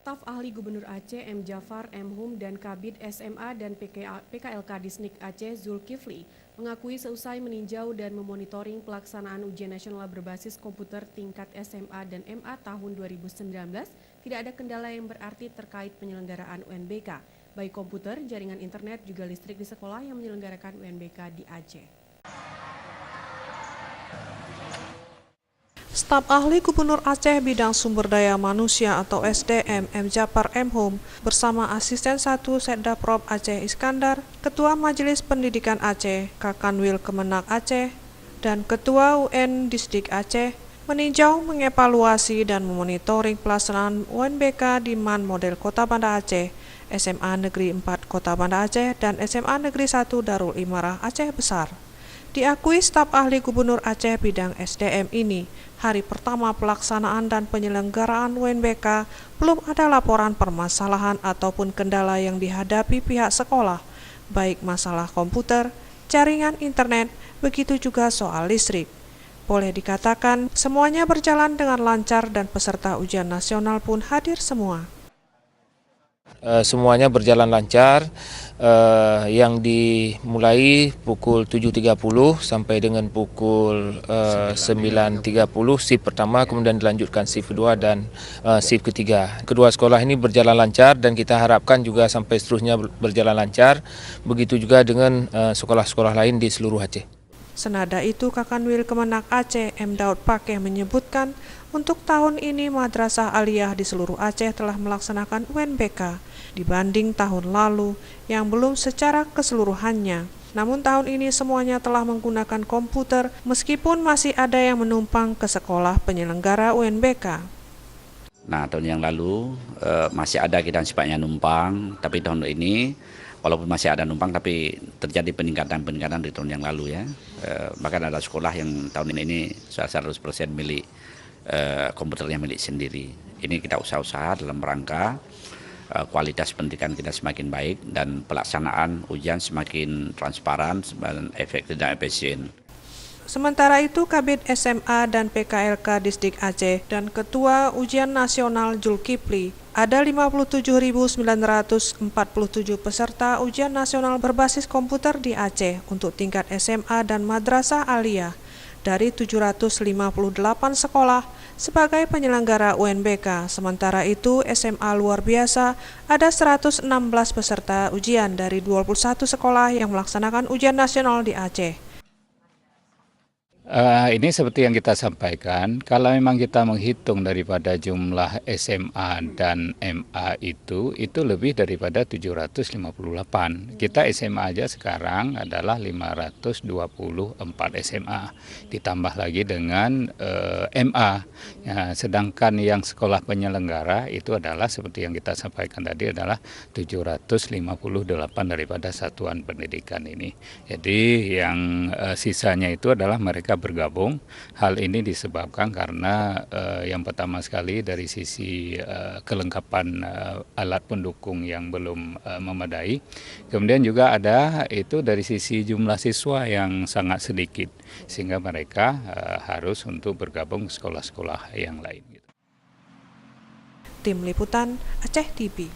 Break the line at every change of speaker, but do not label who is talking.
Staf ahli Gubernur Aceh M. Jafar M. Hum dan Kabid SMA dan PKLK Disnik Aceh Zulkifli mengakui seusai meninjau dan memonitoring pelaksanaan ujian nasional berbasis komputer tingkat SMA dan MA tahun 2019, tidak ada kendala yang berarti terkait penyelenggaraan UNBK, baik komputer, jaringan internet, juga listrik di sekolah yang menyelenggarakan UNBK di Aceh.
Staf ahli Gubernur Aceh bidang sumber daya manusia atau SDM M. Jafar M. Hum bersama Asisten 1 Setdaprop Aceh Iskandar, Ketua Majelis Pendidikan Aceh Kakanwil Kemenak Aceh, dan Ketua UN Disdik Aceh meninjau, mengevaluasi, dan memonitoring pelaksanaan UNBK di MAN Model Kota Banda Aceh, SMA Negeri 4 Kota Banda Aceh, dan SMA Negeri 1 Darul Imarah Aceh Besar. Diakui staf ahli Gubernur Aceh bidang SDM ini, hari pertama pelaksanaan dan penyelenggaraan UNBK belum ada laporan permasalahan ataupun kendala yang dihadapi pihak sekolah, baik masalah komputer, jaringan internet, begitu juga soal listrik. Boleh dikatakan semuanya berjalan dengan lancar dan peserta ujian nasional pun hadir semua.
Semuanya berjalan lancar, yang dimulai pukul 7.30 sampai dengan pukul 9.30 shift pertama, kemudian dilanjutkan shift kedua dan shift ketiga. Kedua sekolah ini berjalan lancar dan kita harapkan juga sampai seterusnya berjalan lancar, begitu juga dengan sekolah-sekolah lain di seluruh Aceh.
Senada itu, Kakanwil Kemenak Aceh M. Daud Pakeh menyebutkan untuk tahun ini Madrasah Aliyah di seluruh Aceh telah melaksanakan UNBK dibanding tahun lalu yang belum secara keseluruhannya. Namun tahun ini semuanya telah menggunakan komputer meskipun masih ada yang menumpang ke sekolah penyelenggara UNBK.
Nah, tahun yang lalu masih ada kita sifatnya numpang, tapi tahun ini walaupun masih ada numpang tapi terjadi peningkatan di tahun yang lalu ya. Bahkan ada sekolah yang tahun ini 100% milik komputernya milik sendiri. Ini kita usaha-usaha dalam rangka kualitas pendidikan kita semakin baik dan pelaksanaan ujian semakin transparan dan efektif dan efisien.
Sementara itu, Kabid SMA dan PKLK Disdik Aceh dan Ketua Ujian Nasional Zulkifli, ada 57.947 peserta ujian nasional berbasis komputer di Aceh untuk tingkat SMA dan Madrasah Aliyah dari 758 sekolah sebagai penyelenggara UNBK. Sementara itu, SMA luar biasa ada 116 peserta ujian dari 21 sekolah yang melaksanakan ujian nasional di Aceh.
Ini seperti yang kita sampaikan, kalau memang kita menghitung daripada jumlah SMA dan MA itu lebih daripada 758. Kita SMA aja sekarang adalah 524 SMA, ditambah lagi dengan MA. Ya, sedangkan yang sekolah penyelenggara itu adalah seperti yang kita sampaikan tadi adalah 758 daripada satuan pendidikan ini. Jadi yang sisanya itu adalah mereka bergabung. Hal ini disebabkan karena yang pertama sekali dari sisi kelengkapan alat pendukung yang belum memadai. Kemudian juga ada itu dari sisi jumlah siswa yang sangat sedikit, sehingga mereka harus untuk bergabung ke sekolah-sekolah yang lain.
Tim Liputan Aceh TV.